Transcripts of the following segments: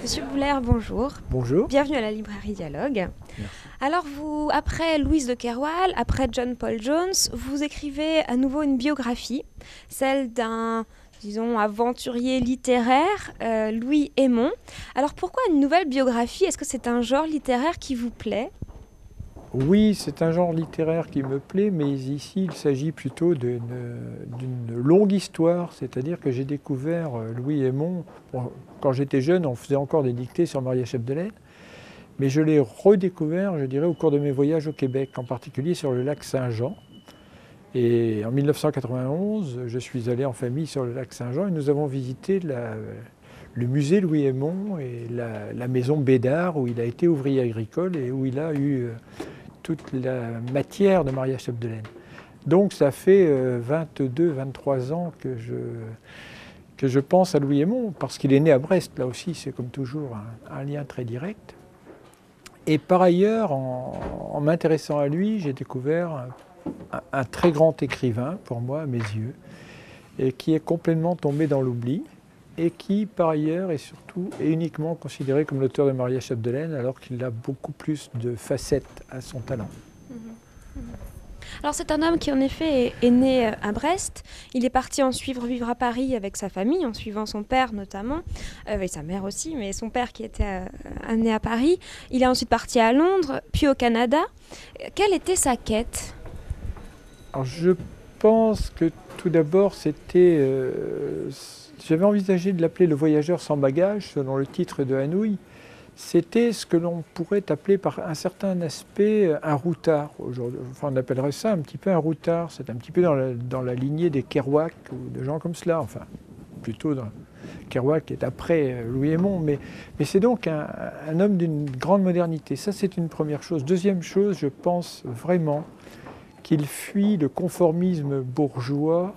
Monsieur Bouler, bonjour. Bonjour. Bienvenue à la librairie Dialogue. Merci. Alors vous, après Louise de Keroual, après John Paul Jones, vous écrivez à nouveau une biographie, celle d'un, disons, aventurier littéraire, Louis Hémon. Alors pourquoi une nouvelle biographie? Est-ce que c'est un genre littéraire qui vous plaît? Oui, c'est un genre littéraire qui me plaît, mais ici il s'agit plutôt d'une longue histoire, c'est-à-dire que j'ai découvert Louis Hémon, quand j'étais jeune on faisait encore des dictées sur Maria Chapdelaine, mais je l'ai redécouvert, je dirais, au cours de mes voyages au Québec, en particulier sur le lac Saint-Jean. Et en 1991, je suis allé en famille sur le lac Saint-Jean et nous avons visité le musée Louis Hémon et la maison Bédard où il a été ouvrier agricole et où il a eu toute la matière de Maria Chapdelaine. Donc ça fait 22-23 ans que je pense à Louis Hémon, parce qu'il est né à Brest, là aussi c'est comme toujours un lien très direct. Et par ailleurs, en m'intéressant à lui, j'ai découvert un très grand écrivain, pour moi, à mes yeux, et qui est complètement tombé dans l'oubli, et qui, par ailleurs, est surtout et uniquement considéré comme l'auteur de Maria Chapdelaine, alors qu'il a beaucoup plus de facettes à son talent. Alors c'est un homme qui en effet est né à Brest. Il est parti vivre à Paris avec sa famille, en suivant son père notamment, et sa mère aussi, mais son père qui était né à Paris. Il est ensuite parti à Londres, puis au Canada. Quelle était sa quête? Alors je pense que tout d'abord c'était... j'avais envisagé de l'appeler le voyageur sans bagages, selon le titre de Hanouilh. C'était ce que l'on pourrait appeler par un certain aspect un routard. Enfin, on appellerait ça un petit peu un routard. C'est un petit peu dans la lignée des Kerouac ou de gens comme cela. Enfin, plutôt dans Kerouac qui est après Louis Hémon. Mais c'est donc un homme d'une grande modernité. Ça, c'est une première chose. Deuxième chose, je pense vraiment qu'il fuit le conformisme bourgeois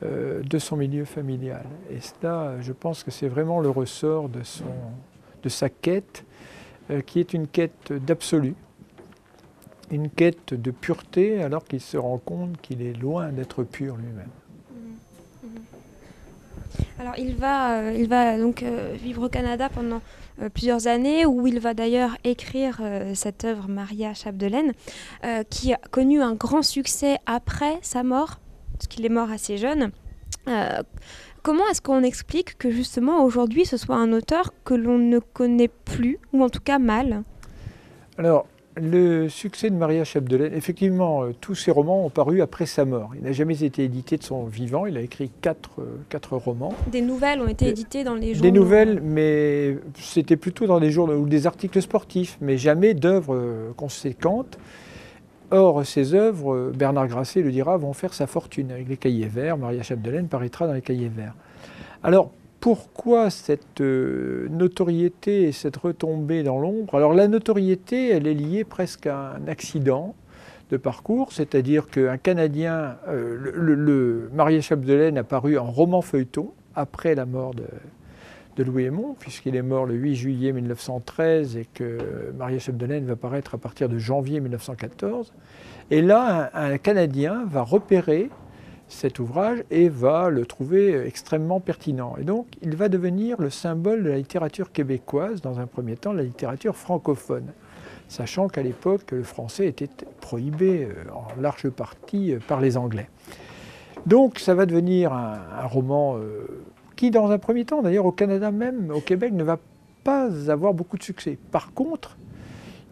de son milieu familial. Et cela, je pense que c'est vraiment le ressort de sa quête, qui est une quête d'absolu, une quête de pureté, alors qu'il se rend compte qu'il est loin d'être pur lui-même. Alors il va donc vivre au Canada pendant plusieurs années, où il va d'ailleurs écrire cette œuvre Maria Chapdelaine, qui a connu un grand succès après sa mort, parce qu'il est mort assez jeune. Comment est-ce qu'on explique que justement aujourd'hui ce soit un auteur que l'on ne connaît plus, ou en tout cas mal? Alors, le succès de Maria Chapdelaine, effectivement, tous ses romans ont paru après sa mort. Il n'a jamais été édité de son vivant, il a écrit quatre romans. Des nouvelles ont été éditées dans les journaux? Des nouvelles, mais c'était plutôt dans des journaux ou des articles sportifs, mais jamais d'œuvres conséquentes. Or, ces œuvres, Bernard Grasset le dira, vont faire sa fortune avec les Cahiers verts. Maria Chapdelaine paraîtra dans les Cahiers verts. Alors, pourquoi cette notoriété et cette retombée dans l'ombre? Alors, la notoriété, elle est liée presque à un accident de parcours, c'est-à-dire qu'un Canadien, Maria Chapdelaine a paru en roman feuilleton après la mort de Louis Hémon, puisqu'il est mort le 8 juillet 1913 et que Maria Chapdelaine va paraître à partir de janvier 1914. Et là, un Canadien va repérer cet ouvrage et va le trouver extrêmement pertinent. Et donc, il va devenir le symbole de la littérature québécoise, dans un premier temps, la littérature francophone, sachant qu'à l'époque, le français était prohibé en large partie par les Anglais. Donc, ça va devenir un roman qui, dans un premier temps, d'ailleurs au Canada même, au Québec, ne va pas avoir beaucoup de succès. Par contre,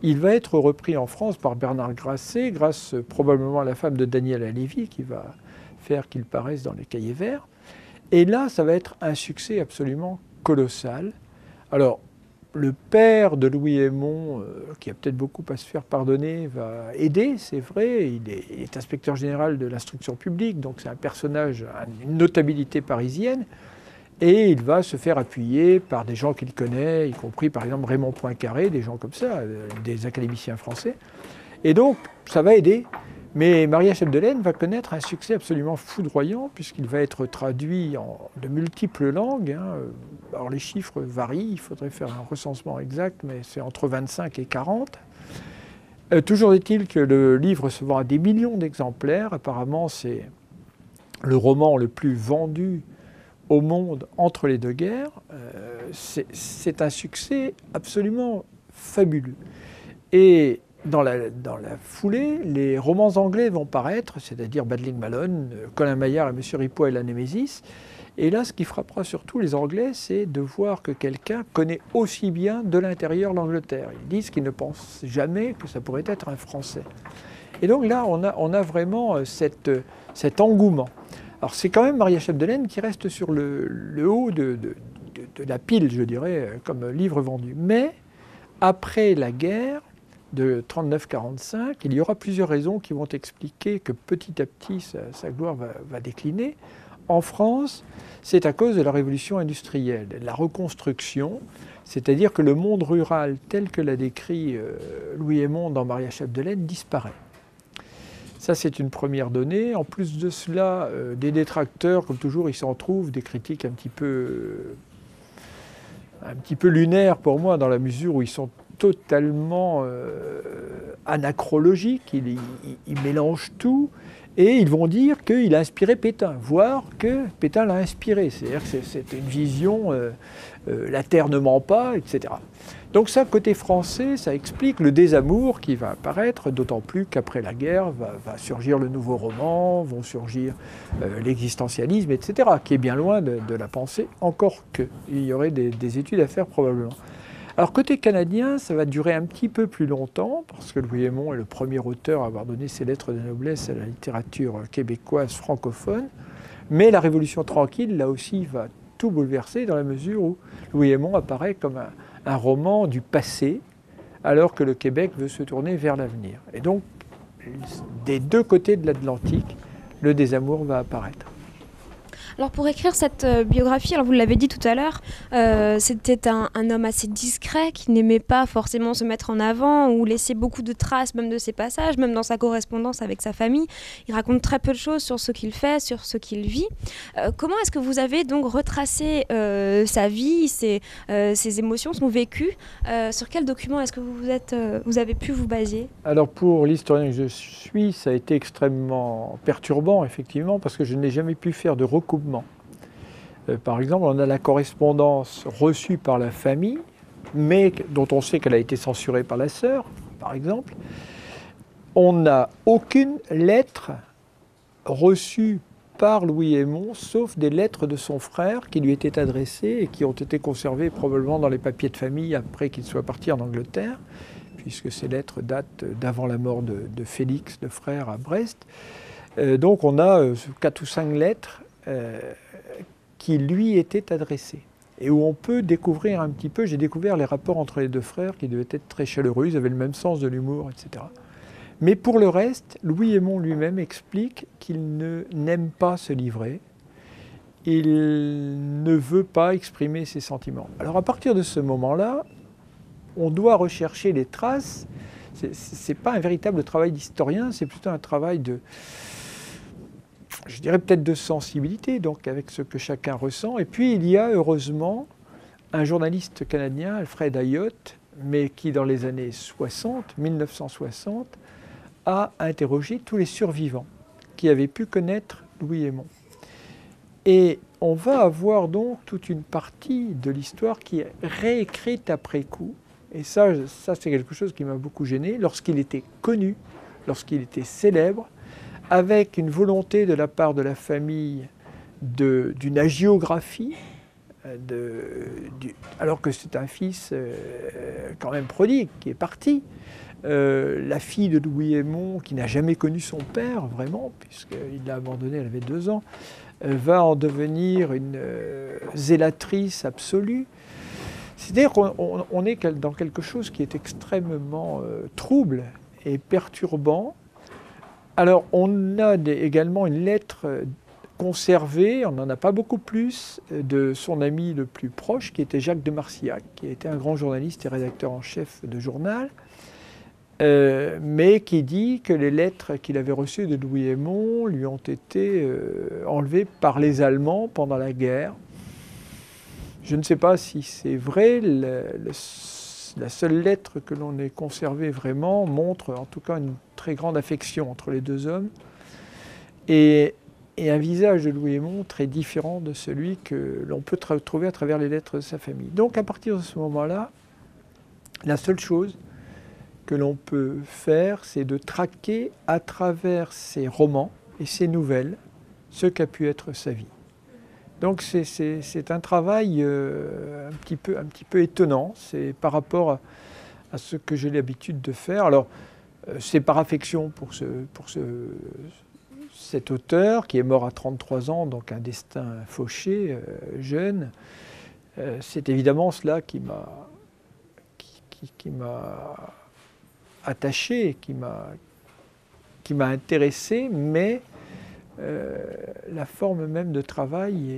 il va être repris en France par Bernard Grasset, grâce probablement à la femme de Daniel Halévy, qui va faire qu'il paraisse dans les Cahiers verts. Et là, ça va être un succès absolument colossal. Alors, le père de Louis Hémon, qui a peut-être beaucoup à se faire pardonner, va aider, c'est vrai. Il est inspecteur général de l'instruction publique, donc c'est un personnage, une notabilité parisienne. Et il va se faire appuyer par des gens qu'il connaît, y compris par exemple Raymond Poincaré, des gens comme ça, des académiciens français. Et donc, ça va aider. Mais Maria Chapdelaine va connaître un succès absolument foudroyant puisqu'il va être traduit de multiples langues. Alors les chiffres varient, il faudrait faire un recensement exact, mais c'est entre 25 et 40. Toujours est-il que le livre se vend à des millions d'exemplaires. Apparemment, c'est le roman le plus vendu au monde entre les deux guerres. C'est un succès absolument fabuleux. Et dans la foulée, les romans anglais vont paraître, c'est-à-dire Battling Malone, Colin Maillard et Monsieur Ripoll et la Némésis. Et là, ce qui frappera surtout les Anglais, c'est de voir que quelqu'un connaît aussi bien de l'intérieur l'Angleterre. Ils disent qu'ils ne pensent jamais que ça pourrait être un Français. Et donc là, on a vraiment cet engouement. Alors c'est quand même Maria Chapdelaine qui reste sur le haut de la pile, je dirais, comme livre vendu. Mais après la guerre de 39-45, il y aura plusieurs raisons qui vont expliquer que petit à petit sa gloire va décliner. En France, c'est à cause de la révolution industrielle, la reconstruction, c'est-à-dire que le monde rural tel que l'a décrit Louis Hémon dans Maria Chapdelaine disparaît. Ça, c'est une première donnée. En plus de cela, des détracteurs, comme toujours, ils s'en trouvent, des critiques un petit peu lunaires pour moi, dans la mesure où ils sont totalement anachrologiques, ils mélangent tout. Et ils vont dire qu'il a inspiré Pétain, voire que Pétain l'a inspiré. C'est-à-dire que c'est une vision, la terre ne ment pas, etc. Donc ça, côté français, ça explique le désamour qui va apparaître, d'autant plus qu'après la guerre va surgir le nouveau roman, vont surgir l'existentialisme, etc., qui est bien loin de la pensée, encore qu'il y aurait des études à faire probablement. Alors côté canadien, ça va durer un petit peu plus longtemps, parce que Louis Hémon est le premier auteur à avoir donné ses lettres de noblesse à la littérature québécoise francophone. Mais la Révolution tranquille, là aussi, va tout bouleverser, dans la mesure où Louis Hémon apparaît comme un roman du passé, alors que le Québec veut se tourner vers l'avenir. Et donc, des deux côtés de l'Atlantique, le désamour va apparaître. Alors pour écrire cette biographie, alors vous l'avez dit tout à l'heure, c'était un homme assez discret qui n'aimait pas forcément se mettre en avant ou laisser beaucoup de traces même de ses passages, même dans sa correspondance avec sa famille. Il raconte très peu de choses sur ce qu'il fait, sur ce qu'il vit. Comment est-ce que vous avez donc retracé sa vie, ses émotions, son vécu? Sur quel document est-ce que vous avez pu vous baser? Alors pour l'historien que je suis, ça a été extrêmement perturbant effectivement parce que je n'ai jamais pu faire de recoupement. Par exemple, on a la correspondance reçue par la famille, mais dont on sait qu'elle a été censurée par la sœur, par exemple. On n'a aucune lettre reçue par Louis Hémon, sauf des lettres de son frère qui lui étaient adressées et qui ont été conservées probablement dans les papiers de famille après qu'il soit parti en Angleterre, puisque ces lettres datent d'avant la mort de Félix, le frère, à Brest. Donc on a 4 ou 5 lettres qui lui étaient adressées et où on peut découvrir un petit peu, j'ai découvert les rapports entre les deux frères qui devaient être très chaleureux, ils avaient le même sens de l'humour, etc. Mais pour le reste, Louis Hémon lui-même explique qu'il n'aime pas se livrer, il ne veut pas exprimer ses sentiments. Alors à partir de ce moment-là, on doit rechercher les traces, c'est pas un véritable travail d'historien, c'est plutôt un travail de, je dirais peut-être de sensibilité, donc avec ce que chacun ressent. Et puis il y a heureusement un journaliste canadien, Alfred Ayotte, mais qui dans les années 1960, a interrogé tous les survivants qui avaient pu connaître Louis Hémon. Et on va avoir donc toute une partie de l'histoire qui est réécrite après coup. Et ça c'est quelque chose qui m'a beaucoup gêné. Lorsqu'il était connu, lorsqu'il était célèbre, avec une volonté de la part de la famille d'une hagiographie, alors que c'est un fils quand même prodigue qui est parti. La fille de Louis Hémon, qui n'a jamais connu son père, vraiment, puisqu'il l'a abandonné, elle avait 2 ans, va en devenir une zélatrice absolue. C'est-à-dire qu'on est dans quelque chose qui est extrêmement trouble et perturbant. Alors, on a également une lettre conservée, on n'en a pas beaucoup plus, de son ami le plus proche, qui était Jacques de Marcillac, qui a été un grand journaliste et rédacteur en chef de journal, mais qui dit que les lettres qu'il avait reçues de Louis Aymon lui ont été enlevées par les Allemands pendant la guerre. Je ne sais pas si c'est vrai, la seule lettre que l'on ait conservée vraiment montre en tout cas une très grande affection entre les deux hommes et un visage de Louis Aymon très différent de celui que l'on peut trouver à travers les lettres de sa famille. Donc à partir de ce moment-là, la seule chose que l'on peut faire, c'est de traquer à travers ses romans et ses nouvelles ce qu'a pu être sa vie. Donc c'est un travail un petit peu étonnant, c'est par rapport à ce que j'ai l'habitude de faire. Alors c'est par affection pour cet auteur qui est mort à 33 ans, donc un destin fauché, jeune. C'est évidemment cela qui m'a attaché, qui m'a intéressé, mais la forme même de travail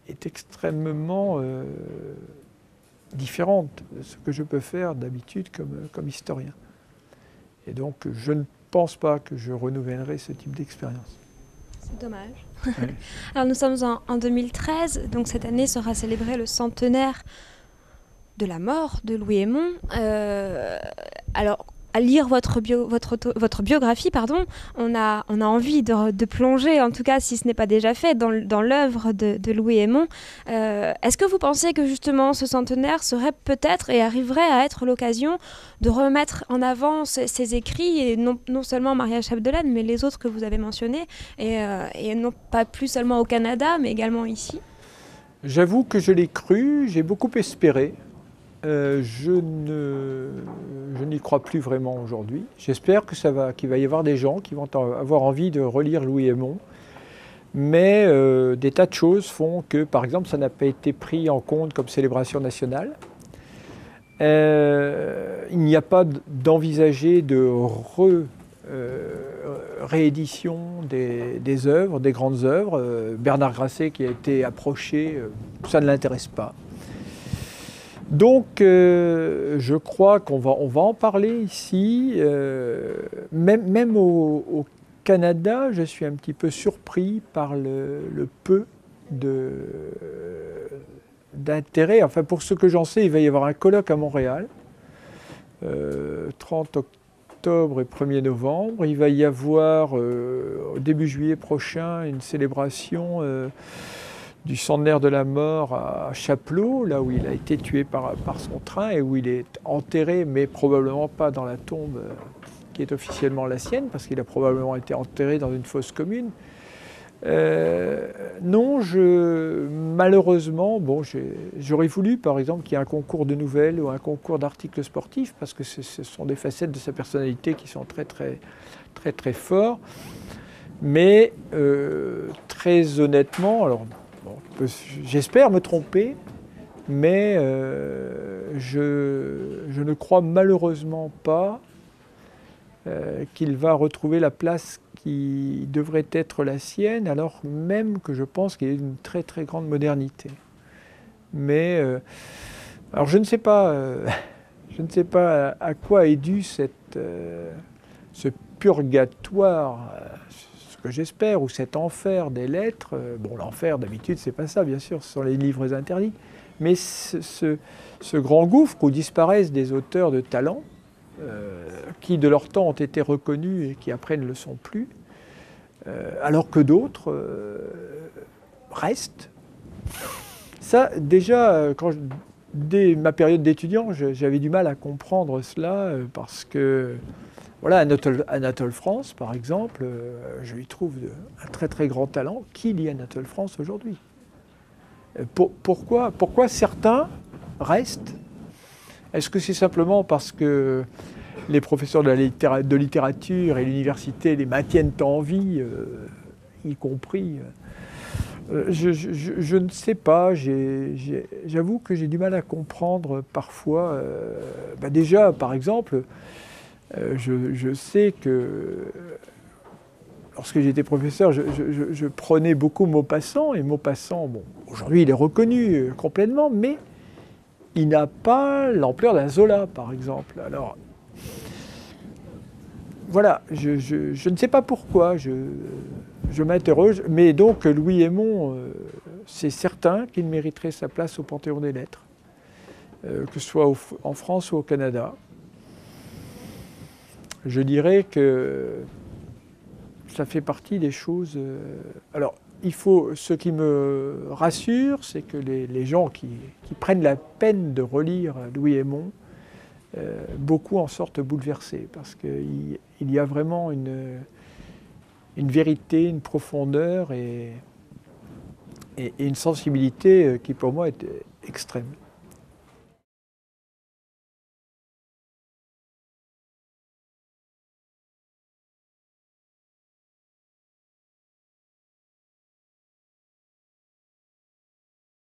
est extrêmement différente de ce que je peux faire d'habitude comme historien. Et donc je ne pense pas que je renouvellerai ce type d'expérience. C'est dommage. Oui. Alors nous sommes en 2013, donc cette année sera célébré le centenaire de la mort de Louis Aymon. Alors, à lire votre biographie, on a envie de plonger, en tout cas si ce n'est pas déjà fait, dans l'œuvre de Louis Aymon. Est-ce que vous pensez que justement ce centenaire serait peut-être et arriverait à être l'occasion de remettre en avant ses écrits, et non seulement Maria Chapdelaine, mais les autres que vous avez mentionnés, et non pas plus seulement au Canada, mais également ici? J'avoue que je l'ai cru, j'ai beaucoup espéré. Je n'y crois plus vraiment aujourd'hui. J'espère qu'il va y avoir des gens qui vont avoir envie de relire Louis Aymon. Mais des tas de choses font que, par exemple, ça n'a pas été pris en compte comme célébration nationale. Il n'y a pas d'envisager de réédition des œuvres, des grandes œuvres. Bernard Grasset qui a été approché, ça ne l'intéresse pas. Donc, je crois qu'on va en parler ici. Même au Canada, je suis un petit peu surpris par le peu d'intérêt. Enfin, pour ce que j'en sais, il va y avoir un colloque à Montréal, 30 octobre et 1er novembre. Il va y avoir, au début juillet prochain, une célébration du centenaire de la mort à Chapleau, là où il a été tué par son train et où il est enterré, mais probablement pas dans la tombe qui est officiellement la sienne, parce qu'il a probablement été enterré dans une fosse commune. Non, malheureusement, j'aurais voulu par exemple qu'il y ait un concours de nouvelles ou un concours d'articles sportifs, parce que ce sont des facettes de sa personnalité qui sont très forts. Mais très honnêtement, alors j'espère me tromper, mais je ne crois malheureusement pas qu'il va retrouver la place qui devrait être la sienne, alors même que je pense qu'il y a une très grande modernité. Mais alors je ne sais pas à quoi est dû ce purgatoire, ce que j'espère, ou cet enfer des lettres. Bon, l'enfer d'habitude c'est pas ça, bien sûr, ce sont les livres interdits, mais ce grand gouffre où disparaissent des auteurs de talent, qui de leur temps ont été reconnus et qui après ne le sont plus, alors que d'autres restent. Ça, déjà, dès ma période d'étudiant, j'avais du mal à comprendre cela, parce que, voilà, Anatole France, par exemple, je lui trouve un très grand talent. Qui lit Anatole France aujourd'hui? Pourquoi certains restent? Est-ce que c'est simplement parce que les professeurs de littérature et l'université les maintiennent en vie, y compris je ne sais pas, j'avoue que j'ai du mal à comprendre parfois. Déjà, par exemple, je sais que lorsque j'étais professeur, je prenais beaucoup Maupassant, et Maupassant, bon, aujourd'hui il est reconnu complètement, mais il n'a pas l'ampleur d'un Zola, par exemple. Alors, voilà, je ne sais pas pourquoi, je m'interroge, mais donc Louis Hémon, c'est certain qu'il mériterait sa place au Panthéon des Lettres, que ce soit en France ou au Canada. Je dirais que ça fait partie des choses... alors, ce qui me rassure, c'est que les gens qui prennent la peine de relire Louis Hémon, beaucoup en sortent bouleversés, parce qu'il y a vraiment une vérité, une profondeur et une sensibilité qui pour moi est extrême.